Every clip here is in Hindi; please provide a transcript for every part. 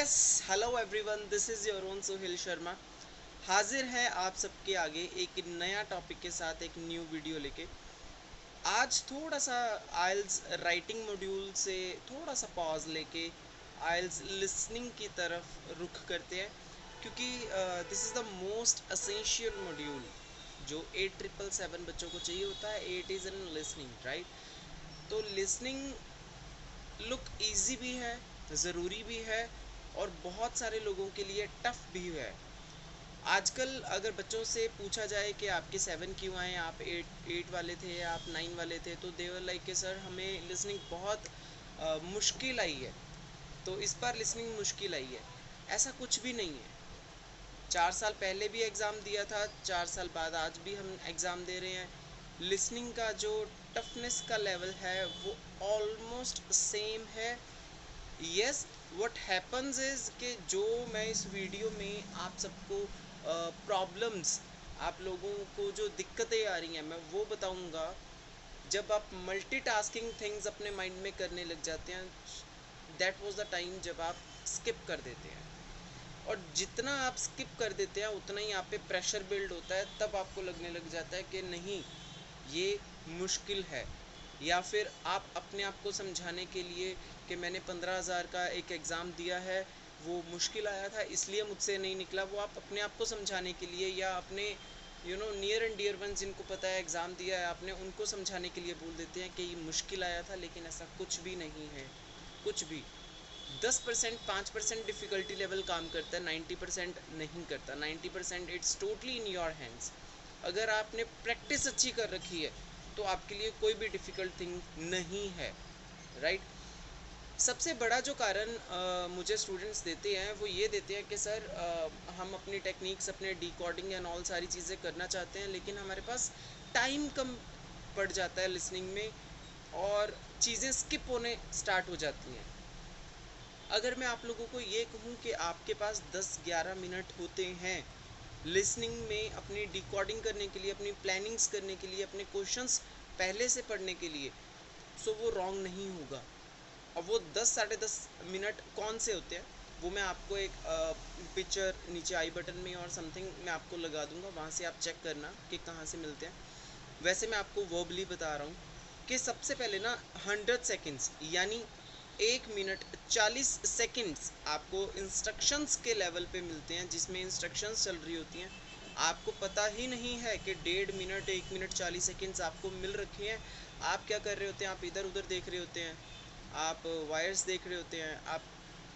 Yes, hello everyone, this is your own Sohail Sharma. हाजिर है आप सबके आगे एक नया टॉपिक के साथ, एक न्यू वीडियो लेके। आज थोड़ा सा आइल्स राइटिंग मॉड्यूल से थोड़ा सा पॉज लेके आइल्स लिसनिंग की तरफ रुख करते हैं, क्योंकि this is the most essential module जो 8777 बच्चों को चाहिए होता है। It is in listening, right? तो लिसनिंग लुक इजी भी है, ज़रूरी भी है, और बहुत सारे लोगों के लिए टफ भी है। आजकल अगर बच्चों से पूछा जाए कि आपके 7 क्यों आए, आप 8 वाले थे या आप 9 वाले थे, तो देवर लाइक के सर हमें लिसनिंग बहुत मुश्किल आई है, तो इस बार लिसनिंग मुश्किल आई है। ऐसा कुछ भी नहीं है। 4 साल पहले भी एग्ज़ाम दिया था, 4 साल बाद आज भी हम एग्ज़ाम दे रहे हैं। लिसनिंग का जो टफनेस का लेवल है वो ऑलमोस्ट सेम है। यस, व्हाट हैपन्स इज़ कि जो मैं इस वीडियो में आप सबको प्रॉब्लम्स, आप लोगों को जो दिक्कतें आ रही हैं, मैं वो बताऊंगा। जब आप मल्टीटास्किंग थिंग्स अपने माइंड में करने लग जाते हैं, दैट वाज द टाइम जब आप स्किप कर देते हैं। और जितना आप स्किप कर देते हैं उतना ही आप पे प्रेशर बिल्ड होता है, तब आपको लगने लग जाता है कि नहीं, ये मुश्किल है। या फिर आप अपने आप को समझाने के लिए कि मैंने 15,000 का एक एग्ज़ाम दिया है, वो मुश्किल आया था इसलिए मुझसे नहीं निकला, वो आप अपने आप को समझाने के लिए या अपने नियर एंड डियर वन जिनको पता है एग्ज़ाम दिया है आपने, उनको समझाने के लिए बोल देते हैं कि ये मुश्किल आया था। लेकिन ऐसा कुछ भी नहीं है, कुछ भी। 10% 5% डिफ़िकल्टी लेवल काम करता है, 90% नहीं करता। 90% it's totally in your hands. अगर आपने प्रैक्टिस अच्छी कर रखी है तो आपके लिए कोई भी डिफ़िकल्ट थिंग नहीं है, राइट? सबसे बड़ा जो कारण मुझे स्टूडेंट्स देते हैं वो ये देते हैं कि सर हम अपनी टेक्निक्स, अपने डिकोडिंग एंड ऑल सारी चीज़ें करना चाहते हैं, लेकिन हमारे पास टाइम कम पड़ जाता है लिसनिंग में, और चीज़ें स्किप होने स्टार्ट हो जाती हैं। अगर मैं आप लोगों को ये कहूँ कि आपके पास 10-11 मिनट होते हैं लिसनिंग में अपनी डिकोडिंग करने के लिए, अपनी प्लानिंग्स करने के लिए, अपने क्वेश्चंस पहले से पढ़ने के लिए, सो वो रॉन्ग नहीं होगा। अब वो 10 साढ़े 10 मिनट कौन से होते हैं, वो मैं आपको एक पिक्चर नीचे आई बटन में और समथिंग मैं आपको लगा दूंगा, वहाँ से आप चेक करना कि कहाँ से मिलते हैं। वैसे मैं आपको वर्बली बता रहा हूँ कि सबसे पहले ना 100 सेकेंड्स, यानी 1 मिनट 40 सेकेंड्स आपको इंस्ट्रक्शंस के लेवल पे मिलते हैं, जिसमें इंस्ट्रक्शंस चल रही होती हैं। आपको पता ही नहीं है कि 1.5 मिनट 1 मिनट 40 सेकेंड्स आपको मिल रखे हैं। आप क्या कर रहे होते हैं? आप इधर उधर देख रहे होते हैं, आप वायर्स देख रहे होते हैं, आप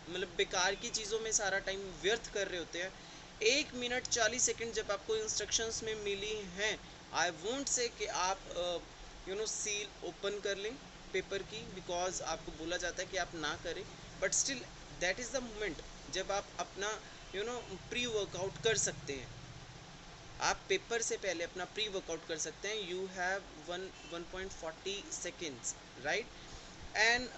मतलब बेकार की चीज़ों में सारा टाइम व्यर्थ कर रहे होते हैं। 1 मिनट 40 सेकेंड जब आपको इंस्ट्रक्शंस में मिली हैं, आई वोंट से कि आप सील ओपन कर लें पेपर की, बिकॉज आपको बोला जाता है कि आप ना करें, but still that is the moment जब आप अपना प्री वर्कआउट कर सकते हैं। आप पेपर से पहले अपना प्री वर्कआउट कर सकते हैं। You have 1.40 seconds, right? And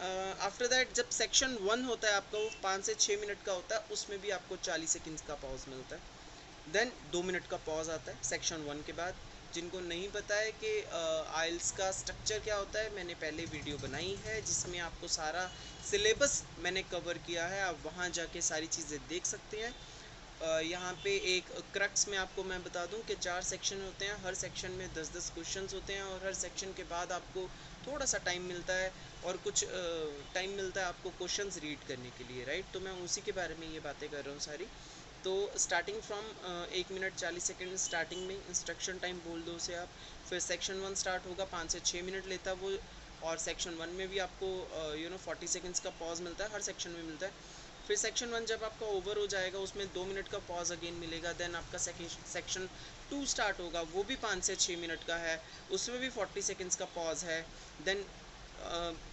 after that जब सेक्शन 1 होता है आपका, वो 5 से 6 मिनट का होता है, उसमें भी आपको 40 सेकेंड्स का पॉज मिलता है। देन 2 मिनट का पॉज आता है सेक्शन 1 के बाद। जिनको नहीं पता है कि आइल्स का स्ट्रक्चर क्या होता है, मैंने पहले वीडियो बनाई है जिसमें आपको सारा सिलेबस मैंने कवर किया है, आप वहाँ जाके सारी चीज़ें देख सकते हैं। यहाँ पे एक क्रक्स में आपको मैं बता दूं कि 4 सेक्शन होते हैं, हर सेक्शन में 10-10 क्वेश्चंस होते हैं, और हर सेक्शन के बाद आपको थोड़ा सा टाइम मिलता है, और कुछ टाइम मिलता है आपको क्वेश्चंस रीड करने के लिए, राइट? तो मैं उसी के बारे में ये बातें कर रहा हूँ सारी। तो starting from 1 minute 40 second starting में इंस्ट्रक्शन टाइम बोल दो उसे आप। फिर सेक्शन 1 स्टार्ट होगा, 5 से 6 मिनट लेता है वो, और सेक्शन 1 में भी आपको 40 सेकेंड्स का पॉज मिलता है, हर सेक्शन में मिलता है। फिर सेक्शन 1 जब आपका ओवर हो जाएगा, उसमें 2 मिनट का पॉज अगेन मिलेगा। देन आपका सेक्शन 2 स्टार्ट होगा, वो भी 5 से 6 मिनट का है, उसमें भी 40 सेकेंड्स का पॉज है। देन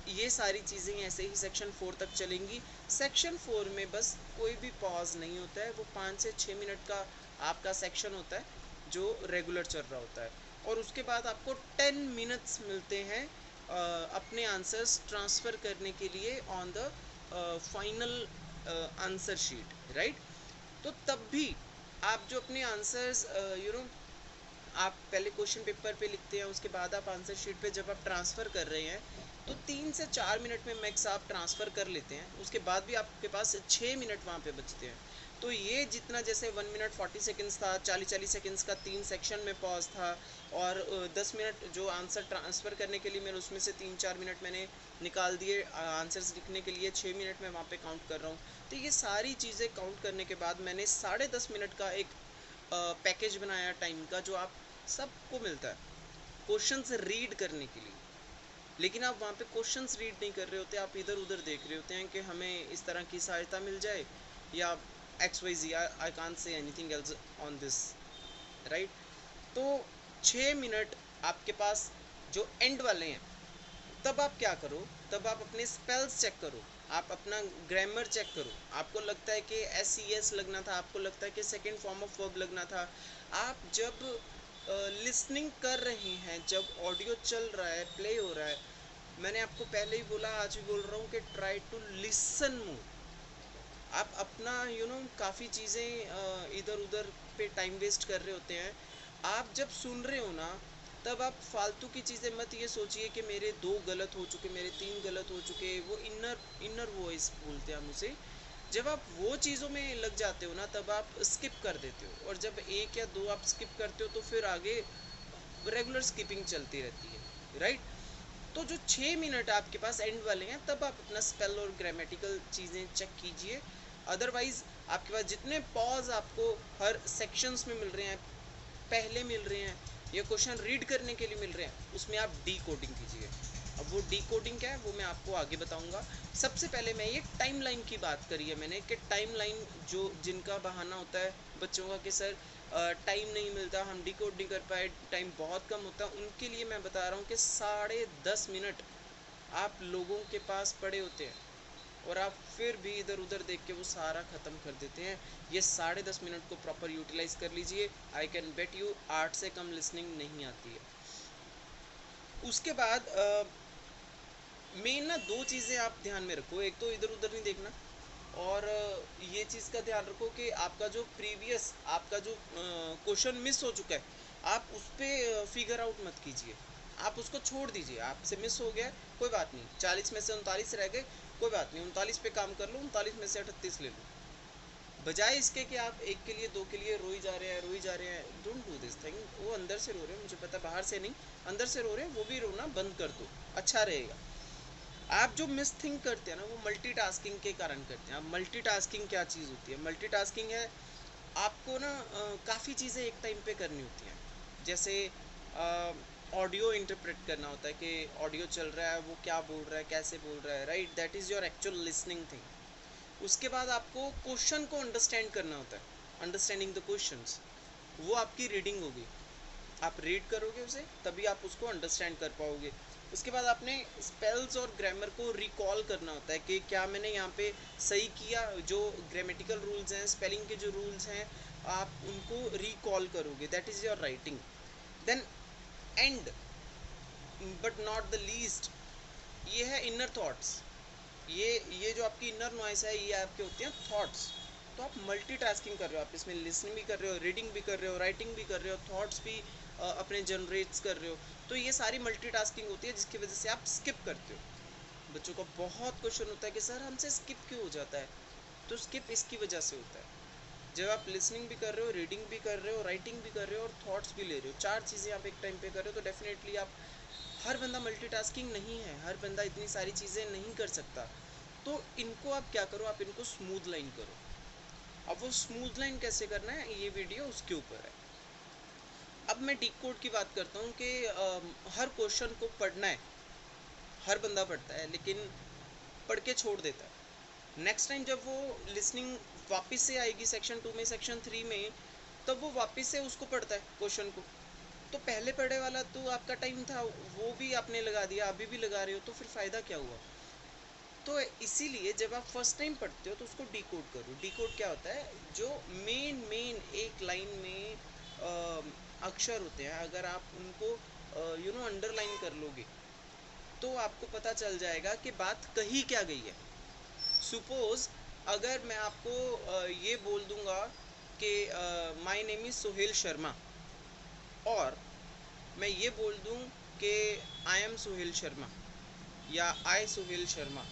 ये सारी चीज़ें ऐसे ही सेक्शन 4 तक चलेंगी। सेक्शन 4 में बस कोई भी पॉज नहीं होता है, वो 5 से 6 मिनट का आपका सेक्शन होता है जो रेगुलर चल रहा होता है, और उसके बाद आपको 10 मिनट्स मिलते हैं अपने आंसर्स ट्रांसफ़र करने के लिए on the final answer sheet, right? तो तब भी आप जो अपने आंसर्स आप पहले क्वेश्चन पेपर पे लिखते हैं, उसके बाद आप आंसर शीट पे जब आप ट्रांसफ़र कर रहे हैं, तो 3 से 4 मिनट में मैक्स आप ट्रांसफ़र कर लेते हैं, उसके बाद भी आपके पास 6 मिनट वहाँ पे बचते हैं। तो ये जितना जैसे 1 मिनट 40 सेकेंड्स था, 40-40 सेकेंड्स का 3 सेक्शन में पॉज था, और 10 मिनट जो आंसर ट्रांसफ़र करने के लिए मैंने उसमें से 3-4 मिनट मैंने निकाल दिए आंसर्स लिखने के लिए, 6 मिनट में वहाँ पे काउंट कर रहा हूँ। तो ये सारी चीज़ें काउंट करने के बाद मैंने 10.5 मिनट का एक पैकेज बनाया टाइम का, जो आप सबको मिलता है क्वेश्चंस रीड करने के लिए। लेकिन आप वहाँ पे क्वेश्चंस रीड नहीं कर रहे होते, आप इधर उधर देख रहे होते हैं कि हमें इस तरह की सहायता मिल जाए, या XYZ, I can't say anything else on this, right. तो 6 मिनट आपके पास जो एंड वाले हैं, तब आप क्या करो, तब आप अपने स्पेल्स चेक करो, आप अपना ग्रामर चेक करो। आपको लगता है कि SES लगना था, आपको लगता है कि सेकेंड फॉर्म ऑफ वर्ब लगना था। आप जब लिसनिंग कर रहे हैं, जब ऑडियो चल रहा है, प्ले हो रहा है, मैंने आपको पहले ही बोला, आज भी बोल रहा हूँ कि ट्राई टू लिसन मोर। आप अपना काफ़ी चीज़ें इधर उधर पे टाइम वेस्ट कर रहे होते हैं। आप जब सुन रहे हो ना, तब आप फालतू की चीज़ें मत ये सोचिए कि मेरे 2 गलत हो चुके, मेरे 3 गलत हो चुके। वो इनर वॉइस बोलते हैं हम उसे। जब आप वो चीज़ों में लग जाते हो ना, तब आप स्किप कर देते हो, और जब 1 या 2 आप स्किप करते हो तो फिर आगे रेगुलर स्किपिंग चलती रहती है, राइट। तो जो 6 मिनट आपके पास एंड वाले हैं, तब आप अपना स्पेल और ग्रामेटिकल चीज़ें चेक कीजिए। अदरवाइज आपके पास जितने पॉज आपको हर सेक्शंस में मिल रहे हैं, पहले मिल रहे हैं, या क्वेश्चन रीड करने के लिए मिल रहे हैं, उसमें आप डी कोडिंग कीजिए। अब वो डी कोडिंग क्या है वो मैं आपको आगे बताऊंगा। सबसे पहले मैं ये टाइम लाइन की बात करी है मैंने, कि टाइम लाइन जो जिनका बहाना होता है बच्चों का कि सर टाइम नहीं मिलता, हम डी कोड नहीं कर पाए, टाइम बहुत कम होता है, उनके लिए मैं बता रहा हूँ कि 10.5 मिनट आप लोगों के पास पड़े होते हैं, और आप फिर भी इधर उधर देख के वो सारा ख़त्म कर देते हैं। ये 10.5 मिनट को प्रॉपर यूटिलाइज कर लीजिए। आई कैन बेट यू 8 से कम लिसनिंग नहीं आती है। उसके बाद मेन ना 2 चीज़ें आप ध्यान में रखो, एक तो इधर उधर नहीं देखना, और ये चीज़ का ध्यान रखो कि आपका जो प्रीवियस आपका जो क्वेश्चन मिस हो चुका है, आप उस पर फिगर आउट मत कीजिए, आप उसको छोड़ दीजिए। आपसे मिस हो गया, कोई बात नहीं, 40 में से 39 रह गए, कोई बात नहीं, 39 पे काम कर लो, 39 में से 38 ले लो। बजाय इसके कि आप एक के लिए 2 के लिए रोई जा रहे हैं, रोई जा रहे हैं, डोंट डू दिस थिंग। वो अंदर से रो रहे हैं, मुझे पता, बाहर से नहीं, अंदर से रो रहे हैं, वो भी रोना बंद कर दो, अच्छा रहेगा। आप जो मिस थिंग करते हैं ना, वो मल्टीटास्किंग के कारण करते हैं। अब मल्टीटास्किंग क्या चीज़ होती है? मल्टीटास्किंग है आपको ना काफ़ी चीज़ें एक टाइम पे करनी होती हैं। जैसे ऑडियो इंटरप्रेट करना होता है कि ऑडियो चल रहा है, वो क्या बोल रहा है, कैसे बोल रहा है, right, that is your actual listening thing. उसके बाद आपको क्वेश्चन को अंडरस्टैंड करना होता है, अंडरस्टैंडिंग द क्वेश्चंस, वो आपकी रीडिंग होगी। आप रीड करोगे उसे, तभी आप उसको अंडरस्टैंड कर पाओगे। उसके बाद आपने स्पेल्स और ग्रामर को रिकॉल करना होता है कि क्या मैंने यहाँ पे सही किया। जो ग्रामेटिकल रूल्स हैं, स्पेलिंग के जो रूल्स हैं, आप उनको रिकॉल करोगे, that is your writing. Then and but not the least, ये है इनर थॉट्स। ये जो आपकी इनर नॉइस है, ये आपके होते हैं थॉट्स। तो आप मल्टीटास्किंग कर रहे हो, आप इसमें लिसनिंग भी कर रहे हो, रीडिंग भी कर रहे हो, राइटिंग भी कर रहे हो, थॉट्स भी अपने जनरेट्स कर रहे हो। तो ये सारी मल्टीटास्किंग होती है, जिसकी वजह से आप स्किप करते हो। बच्चों का बहुत क्वेश्चन होता है कि सर हमसे स्किप क्यों हो जाता है? तो स्किप इसकी वजह से होता है। जब आप लिसनिंग भी कर रहे हो, रीडिंग भी कर रहे हो, राइटिंग भी कर रहे हो, और थॉट्स भी ले रहे हो, 4 चीज़ें आप एक टाइम पे कर रहे हो, तो डेफिनेटली आप, हर बंदा मल्टीटास्किंग नहीं है, हर बंदा इतनी सारी चीज़ें नहीं कर सकता। तो इनको आप क्या करो, आप इनको स्मूथ लाइन करो। अब वो स्मूथ लाइन कैसे करना है, ये वीडियो उसके ऊपर है। अब मैं डी कोड की बात करता हूँ कि हर क्वेश्चन को पढ़ना है, हर बंदा पढ़ता है, लेकिन पढ़ के छोड़ देता है। नेक्स्ट टाइम जब वो लिसनिंग वापस से आएगी सेक्शन 2 में, सेक्शन 3 में, तब वो वापस से उसको पढ़ता है क्वेश्चन को। तो पहले पढ़े वाला तो आपका टाइम था, वो भी आपने लगा दिया, अभी भी लगा रहे हो, तो फिर फ़ायदा क्या हुआ? तो इसीलिए जब आप फर्स्ट टाइम पढ़ते हो तो उसको डी कोड करो। डी कोड क्या होता है? जो मेन मेन एक लाइन में अक्षर होते हैं, अगर आप उनको अंडरलाइन कर लोगे, तो आपको पता चल जाएगा कि बात कही क्या गई है। सुपोज अगर मैं आपको ये बोल दूंगा कि my name is Sohail Sharma, और मैं ये बोल दूं कि आई एम सोहेल शर्मा, या आई सुहेल शर्मा,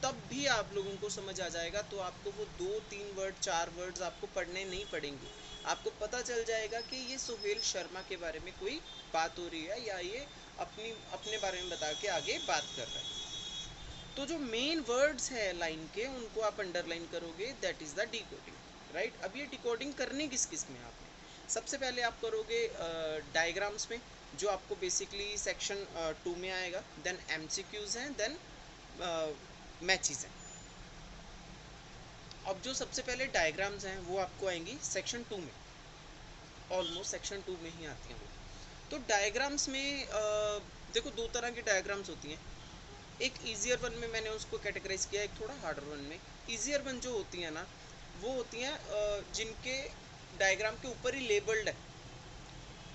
तब भी आप लोगों को समझ आ जाएगा। तो आपको वो 2 3 वर्ड 4 वर्ड्स आपको पढ़ने नहीं पड़ेंगे, आपको पता चल जाएगा कि ये सुहेल शर्मा के बारे में कोई बात हो रही है या ये अपने बारे में बता के आगे बात कर रहा है। तो जो मेन वर्ड्स है लाइन के उनको आप अंडरलाइन करोगे, that is the decoding, right. अब ये डिकोडिंग करनी किस किस में आपने, सबसे पहले आप करोगे डायग्राम्स में, जो आपको बेसिकली सेक्शन 2 में आएगा। देन एमसीक्यूज हैं, देन मैचेस हैं। अब जो सबसे पहले डायग्राम्स हैं वो आपको आएंगी सेक्शन 2 में, ऑलमोस्ट सेक्शन 2 में ही आती हैं वो। तो डायग्राम्स में देखो 2 तरह की डायग्राम्स होती हैं। एक ईजियर वन में मैंने उसको कैटेगराइज किया, एक थोड़ा हार्डर वन में। ईजियर वन जो होती है ना, वो होती हैं जिनके डायग्राम के ऊपर ही लेबल्ड है,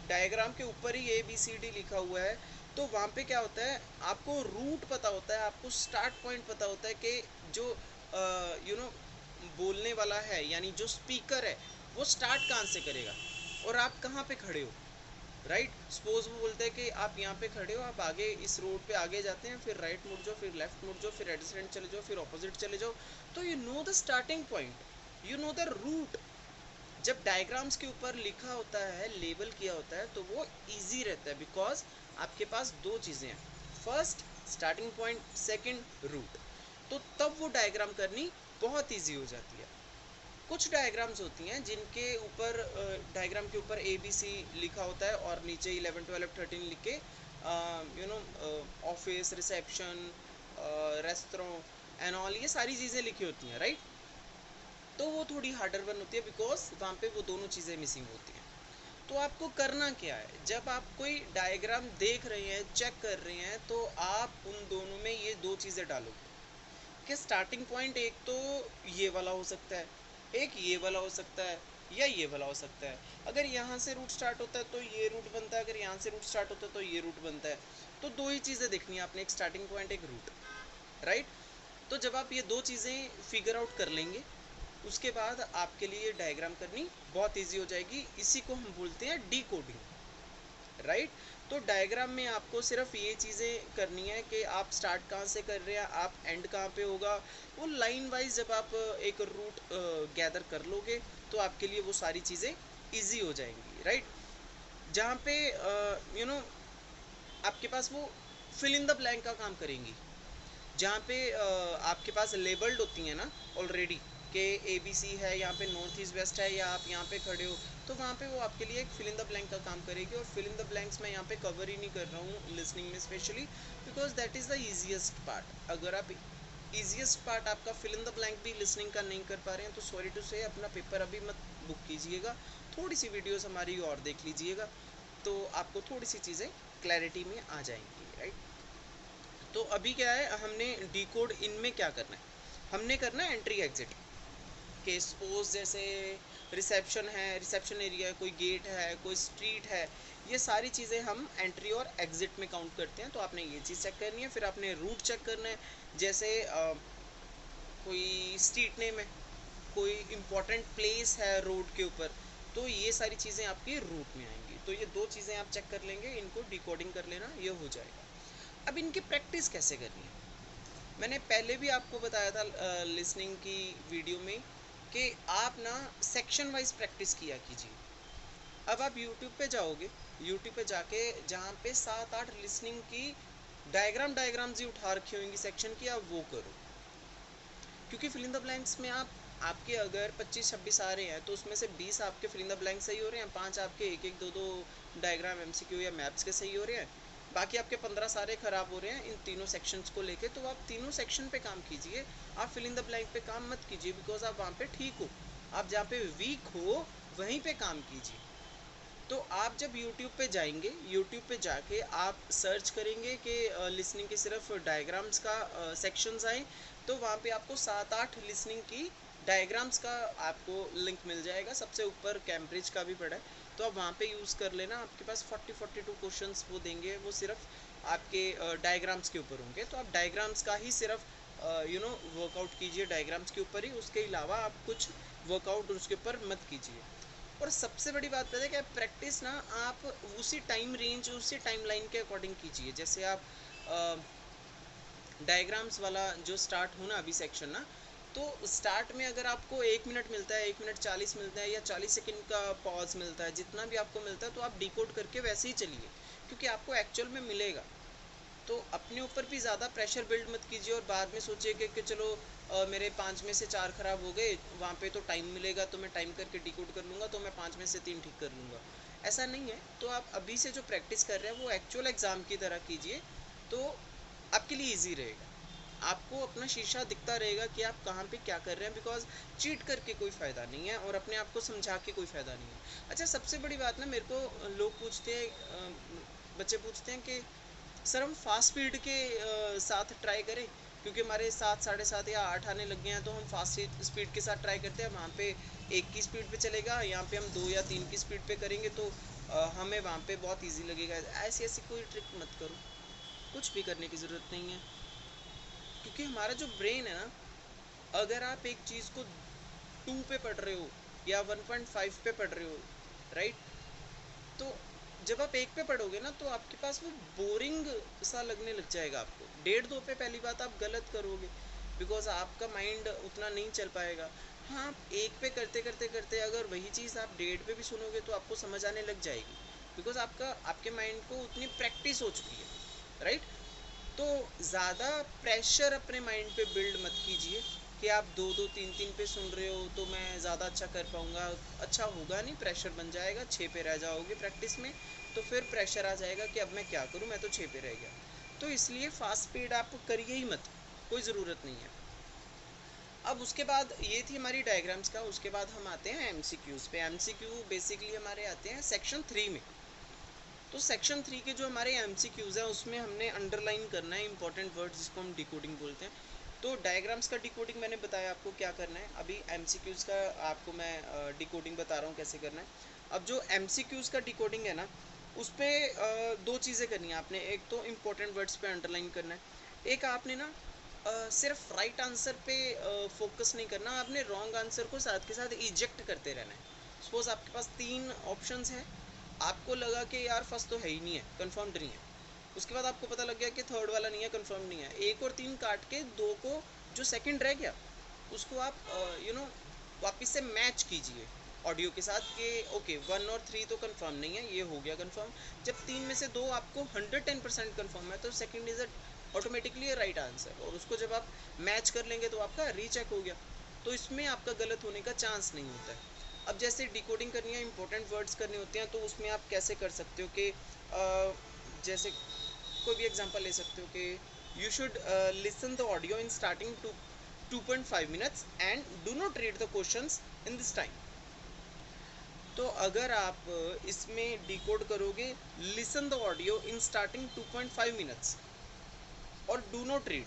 डायग्राम के ऊपर ही ABCD लिखा हुआ है। तो वहाँ पे क्या होता है, आपको रूट पता होता है, आपको स्टार्ट पॉइंट पता होता है कि जो यू नो बोलने वाला है, यानी जो स्पीकर है, वो स्टार्ट कहाँ से करेगा और आप कहाँ पे खड़े हो, राइट। सपोज वो बोलते हैं कि आप यहाँ पे खड़े हो, आप आगे इस रोड पे आगे जाते हैं, फिर राइट मुड़ जाओ, फिर लेफ्ट मुड़ जाओ, फिर एडजेसेंट चले जाओ, फिर ऑपोजिट चले जाओ। तो you know the starting point, you know the route. जब डायग्राम्स के ऊपर लिखा होता है, लेबल किया होता है, तो वो इजी रहता है, बिकॉज आपके पास दो चीज़ें हैं, first starting point, second route. तो तब वो डायग्राम करनी बहुत इजी हो जाती है। कुछ डायग्राम्स होती हैं जिनके ऊपर डायग्राम के ऊपर ABC लिखा होता है और नीचे 11 12 13 लिख के office, reception, restaurant and all, ये सारी चीज़ें लिखी होती हैं, राइट। तो वो थोड़ी हार्डर वन होती है, बिकॉज वहाँ पे वो दोनों चीज़ें मिसिंग होती हैं। तो आपको करना क्या है, जब आप कोई डायग्राम देख रहे हैं, चेक कर रहे हैं, तो आप उन दोनों में ये दो चीज़ें डालोगे कि स्टार्टिंग पॉइंट एक तो ये वाला हो सकता है, एक ये वाला हो सकता है, या ये वाला हो सकता है। अगर यहाँ से रूट स्टार्ट होता है तो ये रूट बनता है, अगर यहाँ से रूट स्टार्ट होता है तो ये रूट बनता है। तो दो ही चीज़ें देखनी है आपने, एक स्टार्टिंग पॉइंट, एक रूट, राइट। तो जब आप ये दो चीज़ें फिगर आउट कर लेंगे, उसके बाद आपके लिए डायग्राम करनी बहुत ईजी हो जाएगी। इसी को हम बोलते हैं डी कोडिंग, राइट। तो डायग्राम में आपको सिर्फ ये चीज़ें करनी है कि आप स्टार्ट कहाँ से कर रहे हैं, आप एंड कहाँ पे होगा, वो लाइन वाइज जब आप एक रूट गैदर कर लोगे, तो आपके लिए वो सारी चीज़ें इजी हो जाएंगी, राइट। जहाँ पे आपके पास वो फिल इन द ब्लैंक का काम करेंगी, जहाँ पे आपके पास लेबल्ड होती हैं ना ऑलरेडी, कि ABC है, यहाँ पे नॉर्थ ईस्ट वेस्ट है, या आप यहाँ पे खड़े हो, तो वहाँ पे वो आपके लिए एक फिल इन द ब्लैंक का काम करेगी। और फिल इन द ब्लैंक्स मैं यहाँ पे कवर ही नहीं कर रहा हूँ लिसनिंग में specially, because that is the easiest part. अगर आप ईजिएस्ट पार्ट आपका फिल इन द ब्लैंक भी लिसनिंग का नहीं कर पा रहे हैं, तो सॉरी टू से अपना पेपर अभी मत बुक कीजिएगा, थोड़ी सी वीडियोस हमारी और देख लीजिएगा, तो आपको थोड़ी सी चीज़ें क्लैरिटी में आ जाएंगी, राइट। तो अभी क्या है, हमने डी कोड इनमें क्या करना है, हमने करना है एंट्री एग्जिट। कि सपोज जैसे रिसेप्शन है, रिसेप्शन एरिया है, कोई गेट है, कोई स्ट्रीट है, ये सारी चीज़ें हम एंट्री और एग्जिट में काउंट करते हैं। तो आपने ये चीज़ चेक करनी है, फिर आपने रूट चेक करना है। जैसे कोई स्ट्रीट नेम है, कोई इम्पोर्टेंट प्लेस है रोड के ऊपर, तो ये सारी चीज़ें आपकी रूट में आएंगी। तो ये दो चीज़ें आप चेक कर लेंगे, इनको डिकोडिंग कर लेना, ये हो जाएगा। अब इनकी प्रैक्टिस कैसे करनी है, मैंने पहले भी आपको बताया था लिसनिंग की वीडियो में, कि आप ना सेक्शन वाइज प्रैक्टिस किया कीजिए। अब आप यूट्यूब पे जाओगे, यूट्यूब पे जाके जहाँ पे 7 8 लिसनिंग की डायग्राम्स ही उठा रखी होंगी सेक्शन की, आप वो करो। क्योंकि फिल इन द ब्लैंक्स में आपके अगर 25 26 आ रहे हैं, तो उसमें से 20 आपके फिल इन द ब्लैंक सही हो रहे हैं, 5 आपके एक एक दो दो डायग्राम MCQ या मैप्स के सही हो रहे हैं, बाकी आपके 15 सारे खराब हो रहे हैं इन तीनों सेक्शंस को लेके। तो आप तीनों सेक्शन पे काम कीजिए, आप फिल इन द ब्लैंक पे काम मत कीजिए, बिकॉज आप वहाँ पे ठीक हो, आप जहाँ पे वीक हो वहीं पे काम कीजिए। तो आप जब YouTube पे जाएंगे, YouTube पे जाके आप सर्च करेंगे कि लिसनिंग के सिर्फ डायग्राम्स का सेक्शंस आए, तो वहाँ पे आपको 7 8 लिसनिंग की डायग्राम्स का आपको लिंक मिल जाएगा। सबसे ऊपर कैम्ब्रिज का भी पड़ा है, तो आप वहाँ पे यूज़ कर लेना। आपके पास 42 क्वेश्चंस वो देंगे, वो सिर्फ आपके डायग्राम्स के ऊपर होंगे। तो आप डायग्राम्स का ही सिर्फ वर्कआउट कीजिए डायग्राम्स के ऊपर ही, उसके अलावा आप कुछ वर्कआउट उसके ऊपर मत कीजिए। और सबसे बड़ी बात पता है कि प्रैक्टिस ना आप उसी टाइम रेंज, उसी टाइम लाइन के अकॉर्डिंग कीजिए। जैसे आप डायग्राम्स वाला जो स्टार्ट हो ना अभी सेक्शन ना, तो स्टार्ट में अगर आपको 1 मिनट मिलता है, 1 मिनट 40 मिलता है या 40 सेकंड का पॉज मिलता है, जितना भी आपको मिलता है तो आप डिकोड करके वैसे ही चलिए, क्योंकि आपको एक्चुअल में मिलेगा। तो अपने ऊपर भी ज़्यादा प्रेशर बिल्ड मत कीजिए और बाद में सोचिए कि चलो मेरे 5 में से 4 ख़राब हो गए, वहाँ पे तो टाइम मिलेगा तो मैं टाइम करके डिकोड कर लूँगा, तो मैं 5 में से 3 ठीक कर लूँगा। ऐसा नहीं है। तो आप अभी से जो प्रैक्टिस कर रहे हैं वो एक्चुअल एग्ज़ाम की तरह कीजिए, तो आपके लिए ईजी रहेगा। आपको अपना शीशा दिखता रहेगा कि आप कहाँ पे क्या कर रहे हैं, बिकॉज चीट करके कोई फ़ायदा नहीं है और अपने आप को समझा के कोई फ़ायदा नहीं है। अच्छा, सबसे बड़ी बात ना, मेरे को लोग पूछते हैं, बच्चे पूछते हैं कि सर हम फास्ट स्पीड के साथ ट्राई करें, क्योंकि हमारे 7, 7:30 या 8 आने लग गए हैं, तो हम फास्ट स्पीड के साथ ट्राई करते हैं। वहाँ पे 1 की स्पीड पे चलेगा, यहाँ पे हम 2 या 3 की स्पीड पे करेंगे, तो हमें वहाँ पे बहुत इजी लगेगा। ऐसी ऐसी कोई ट्रिक मत करो, कुछ भी करने की ज़रूरत नहीं है, क्योंकि हमारा जो ब्रेन है ना, अगर आप एक चीज़ को 2 पे पढ़ रहे हो या 1.5 पे पढ़ रहे हो, राइट, तो जब आप 1 पे पढ़ोगे ना, तो आपके पास वो बोरिंग सा लगने लग जाएगा आपको। 1.5-2 पे पहली बात आप गलत करोगे, बिकॉज आपका माइंड उतना नहीं चल पाएगा। हाँ, आप 1 पे करते करते करते अगर वही चीज़ आप 1.5 पे भी सुनोगे तो आपको समझ आने लग जाएगी, बिकॉज आपके माइंड को उतनी प्रैक्टिस हो चुकी है, राइट। तो ज़्यादा प्रेशर अपने माइंड पे बिल्ड मत कीजिए कि आप 2-2, 3-3 पे सुन रहे हो तो मैं ज़्यादा अच्छा कर पाऊँगा। अच्छा होगा नहीं, प्रेशर बन जाएगा, 6 पे रह जाओगे प्रैक्टिस में, तो फिर प्रेशर आ जाएगा कि अब मैं क्या करूँ, मैं तो 6 पे रह गया। तो इसलिए फास्ट स्पीड आप करिए ही मत, कोई ज़रूरत नहीं है। अब उसके बाद ये थी हमारी डायग्राम्स का। उसके बाद हम आते हैं एमसीक्यूज़ पे। एमसीक्यू बेसिकली हमारे आते हैं सेक्शन 3 में। तो सेक्शन 3 के जो हमारे एमसीक्यूज़ हैं उसमें हमने अंडरलाइन करना है इंपॉर्टेंट वर्ड्स, जिसको हम डिकोडिंग बोलते हैं। तो डायग्राम्स का डिकोडिंग मैंने बताया आपको क्या करना है। अभी एमसीक्यूज़ का आपको मैं डिकोडिंग बता रहा हूँ कैसे करना है। अब जो एमसीक्यूज़ का डिकोडिंग है ना, उस पर 2 चीज़ें करनी है आपने। एक तो इम्पोर्टेंट वर्ड्स पे अंडरलाइन करना है, एक आपने ना सिर्फ राइट आंसर पे फोकस नहीं करना, आपने रॉन्ग आंसर को साथ के साथ इजेक्ट करते रहना है। सपोज आपके पास 3 ऑप्शंस हैं, आपको लगा कि यार फर्स्ट तो है ही नहीं है, कंफर्म्ड नहीं है। उसके बाद आपको पता लग गया कि थर्ड वाला नहीं है, कंफर्म नहीं है। 1 और 3 काट के 2 को, जो सेकंड रह गया उसको आप वापस से मैच कीजिए ऑडियो के साथ कि ओके 1 और 3 तो कंफर्म नहीं है, ये हो गया कंफर्म। जब 3 में से 2 आपको 110% कंफर्म है, तो second is automatically right answer, और उसको जब आप मैच कर लेंगे तो आपका रीचेक हो गया, तो इसमें आपका गलत होने का चांस नहीं होता है। अब जैसे डिकोडिंग करनी है, इंपॉर्टेंट वर्ड्स करने होते हैं, तो उसमें आप कैसे कर सकते हो कि जैसे कोई भी एग्जांपल ले सकते हो कि you should listen the audio in starting to 2.5 minutes and do not read the questions in this time. तो अगर आप इसमें डिकोड करोगे listen the audio in starting 2.5 minutes और डू नॉट रीड,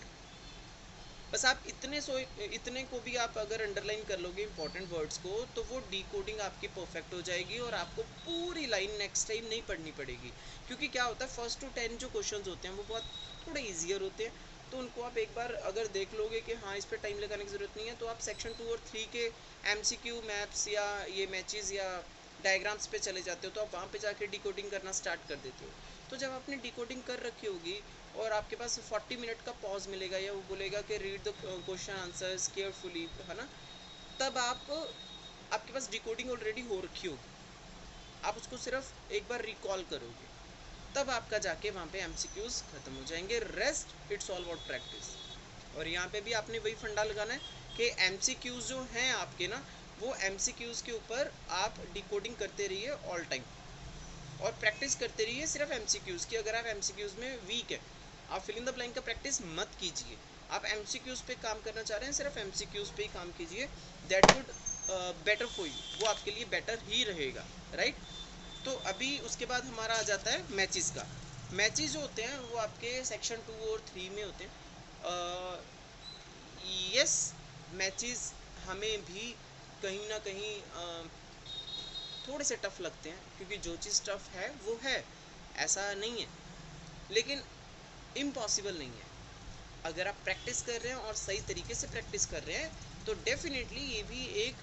बस आप इतने को भी आप अगर अंडरलाइन कर लोगे इंपॉर्टेंट वर्ड्स को, तो वो डिकोडिंग आपकी परफेक्ट हो जाएगी और आपको पूरी लाइन नेक्स्ट टाइम नहीं पढ़नी पड़ेगी। क्योंकि क्या होता है, फर्स्ट टू 10 जो क्वेश्चंस होते हैं वो बहुत थोड़े ईजियर होते हैं, तो उनको आप एक बार अगर देख लोगे कि हाँ इस पर टाइम लगाने की ज़रूरत नहीं है, तो आप सेक्शन 2 और 3 के एमसीक्यू मैप्स या ये मैचेस या डायग्राम्स पे चले जाते हो, तो आप वहाँ पे जाके डिकोडिंग करना स्टार्ट कर देते हो। तो जब आपने डिकोडिंग कर रखी होगी और आपके पास 40 मिनट का पॉज मिलेगा या वो बोलेगा कि read the question answers carefully, है ना, तब आपके पास डिकोडिंग ऑलरेडी हो रखी होगी, आप उसको सिर्फ एक बार रिकॉल करोगे, तब आपका जाके वहाँ पे एमसीक्यूज खत्म हो जाएंगे। Rest it's all about practice. और यहाँ पे भी आपने वही फंडा लगाना है कि एमसीक्यूज जो हैं आपके ना, वो एमसीक्यूज के ऊपर आप डिकोडिंग करते रहिए ऑल टाइम और प्रैक्टिस करते रहिए सिर्फ एमसीक्यूज की। अगर आप एमसीक्यूज में वीक है, आप फिल इन द ब्लैंक का प्रैक्टिस मत कीजिए। आप एमसीक्यूज पे काम करना चाह रहे हैं, सिर्फ एमसीक्यूज पे ही काम कीजिए, that would better for you, वो आपके लिए बेटर ही रहेगा, राइट। तो अभी उसके बाद हमारा आ जाता है मैचेस का। मैचेस जो होते हैं वो आपके सेक्शन 2 और 3 में होते हैं। यस, मैचेस हमें भी कहीं ना कहीं थोड़े से टफ लगते हैं, क्योंकि जो चीज़ टफ है वो है, ऐसा नहीं है, लेकिन इम्पॉसिबल नहीं है। अगर आप प्रैक्टिस कर रहे हैं और सही तरीके से प्रैक्टिस कर रहे हैं, तो डेफिनेटली ये भी एक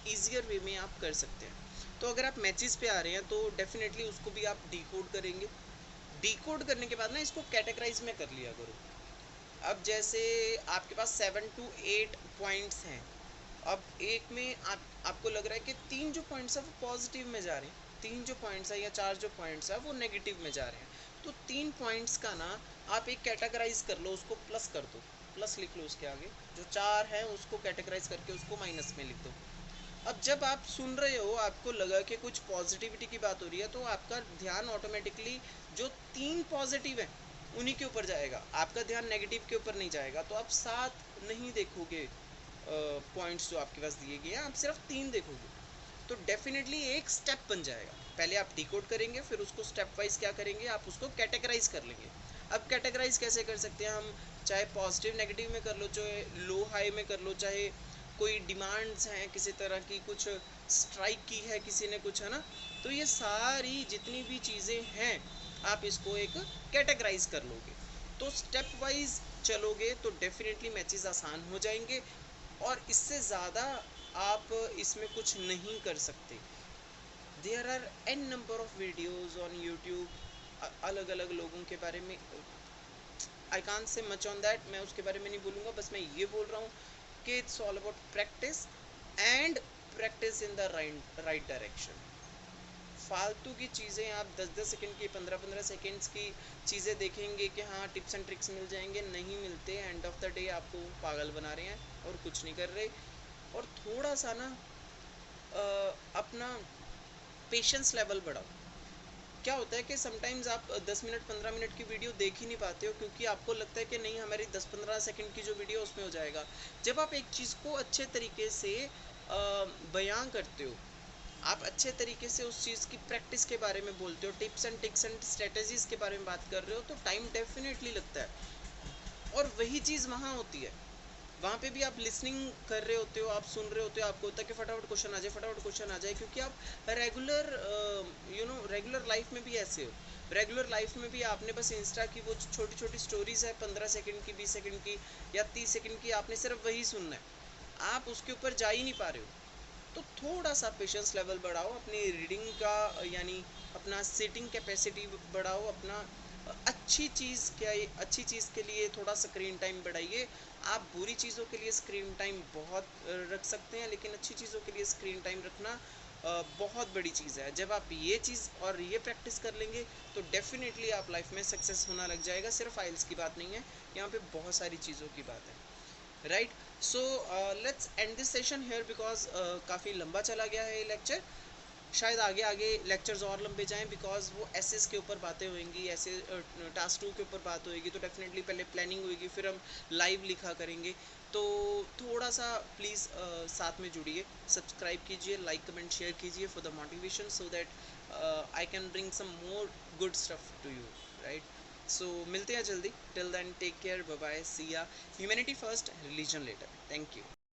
ईजियर वे में आप कर सकते हैं। तो अगर आप मैचेस पे आ रहे हैं तो डेफिनेटली उसको भी आप डिकोड करेंगे। डिकोड करने के बाद ना इसको कैटेगराइज में कर लिया करो। अब जैसे आपके पास 7 to 8 पॉइंट्स हैं। अब एक में आपको लग रहा है कि 3 जो पॉइंट्स है वो पॉजिटिव में जा रहे हैं, 3 जो पॉइंट्स है या 4 जो पॉइंट्स है वो नेगेटिव में जा रहे हैं। तो 3 पॉइंट्स का ना आप एक कैटेगराइज कर लो, उसको प्लस कर दो, प्लस लिख लो उसके आगे। जो 4 है उसको कैटेगराइज करके उसको माइनस में लिख दो। अब जब आप सुन रहे हो, आपको लगा कि कुछ पॉजिटिविटी की बात हो रही है, तो आपका ध्यान ऑटोमेटिकली जो 3 पॉजिटिव है उन्हीं के ऊपर जाएगा, आपका ध्यान नेगेटिव के ऊपर नहीं जाएगा। तो आप 7 नहीं देखोगे पॉइंट्स जो आपके पास दिए गए हैं, आप सिर्फ 3 देखोगे। तो डेफिनेटली एक स्टेप बन जाएगा। पहले आप डिकोड करेंगे, फिर उसको स्टेप वाइज क्या करेंगे, आप उसको कैटेगराइज कर लेंगे। अब कैटेगराइज कैसे कर सकते हैं हम, चाहे पॉजिटिव नेगेटिव में कर लो, चाहे लो हाई में कर लो, चाहे कोई डिमांड्स हैं किसी तरह की, कुछ स्ट्राइक की है किसी ने कुछ, है ना। तो ये सारी जितनी भी चीज़ें हैं आप इसको एक कैटेगराइज कर लोगे। तो स्टेप वाइज चलोगे तो डेफिनेटली मैचेस आसान हो जाएंगे, और इससे ज़्यादा आप इसमें कुछ नहीं कर सकते। There are an number of videos on YouTube अलग अलग लोगों के बारे में। I can't say much on that, मैं उसके बारे में नहीं बोलूँगा, बस मैं ये बोल रहा हूँ कि it's all about practice, and practice in the right direction. फालतू की चीज़ें आप 10-10 सेकंड की, 15-15 सेकंड्स की चीज़ें देखेंगे कि हाँ टिप्स एंड ट्रिक्स मिल जाएंगे, नहीं मिलते। एंड ऑफ द डे आपको पागल बना रहे हैं और कुछ नहीं कर रहे। और थोड़ा सा ना अपना पेशेंस लेवल बढ़ाओ। क्या होता है कि समटाइम्स आप 10 मिनट 15 मिनट की वीडियो देख ही नहीं पाते हो, क्योंकि आपको लगता है कि नहीं हमारी 10-15 सेकंड की जो वीडियो उसमें हो जाएगा। जब आप एक चीज़ को अच्छे तरीके से बयां करते हो, आप अच्छे तरीके से उस चीज़ की प्रैक्टिस के बारे में बोलते हो, tips and tricks and strategies के बारे में बात कर रहे हो, तो टाइम डेफिनेटली लगता है। और वही चीज़ वहाँ होती है, वहाँ पे भी आप लिसनिंग कर रहे होते हो, आप सुन रहे होते हो, आपको होता है कि फटाफट क्वेश्चन आ जाए, फटाफट क्वेश्चन आ जाए, क्योंकि आप रेगुलर रेगुलर लाइफ में भी ऐसे हो। रेगुलर लाइफ में भी आपने बस इंस्टा की वो छोटी छोटी स्टोरीज है 15 सेकंड की, 20 सेकंड की या 30 सेकंड की, आपने सिर्फ वही सुनना है, आप उसके ऊपर जा ही नहीं पा रहे हो। तो थोड़ा सा पेशेंस लेवल बढ़ाओ, अपनी रीडिंग का यानी अपना सीटिंग कैपेसिटी बढ़ाओ, अपना अच्छी चीज़ क्या, अच्छी चीज़ के लिए थोड़ा स्क्रीन टाइम बढ़ाइए। आप बुरी चीज़ों के लिए स्क्रीन टाइम बहुत रख सकते हैं, लेकिन अच्छी चीज़ों के लिए स्क्रीन टाइम रखना बहुत बड़ी चीज़ है। जब आप ये चीज़ और ये प्रैक्टिस कर लेंगे तो डेफिनेटली आप लाइफ में सक्सेस होना लग जाएगा। सिर्फ आइल्स की बात नहीं है, यहाँ पे बहुत सारी चीज़ों की बात है। Right, so let's end this session here, because काफ़ी लंबा चला गया है ये लेक्चर। शायद आगे आगे लेक्चर्स और लंबे जाएं, बिकॉज वो एसेस के ऊपर बातें होंगी, ऐसे टास्क 2 के ऊपर बात होएगी, तो डेफिनेटली पहले प्लानिंग होएगी, फिर हम लाइव लिखा करेंगे। तो थोड़ा सा प्लीज़ साथ में जुड़िए, सब्सक्राइब कीजिए, लाइक कमेंट शेयर कीजिए for the motivation, so that I can bring some more good stuff to you. Right, so मिलते हैं जल्दी। Till then take care, bye bye, see ya. Humanity first, religion later. Thank you.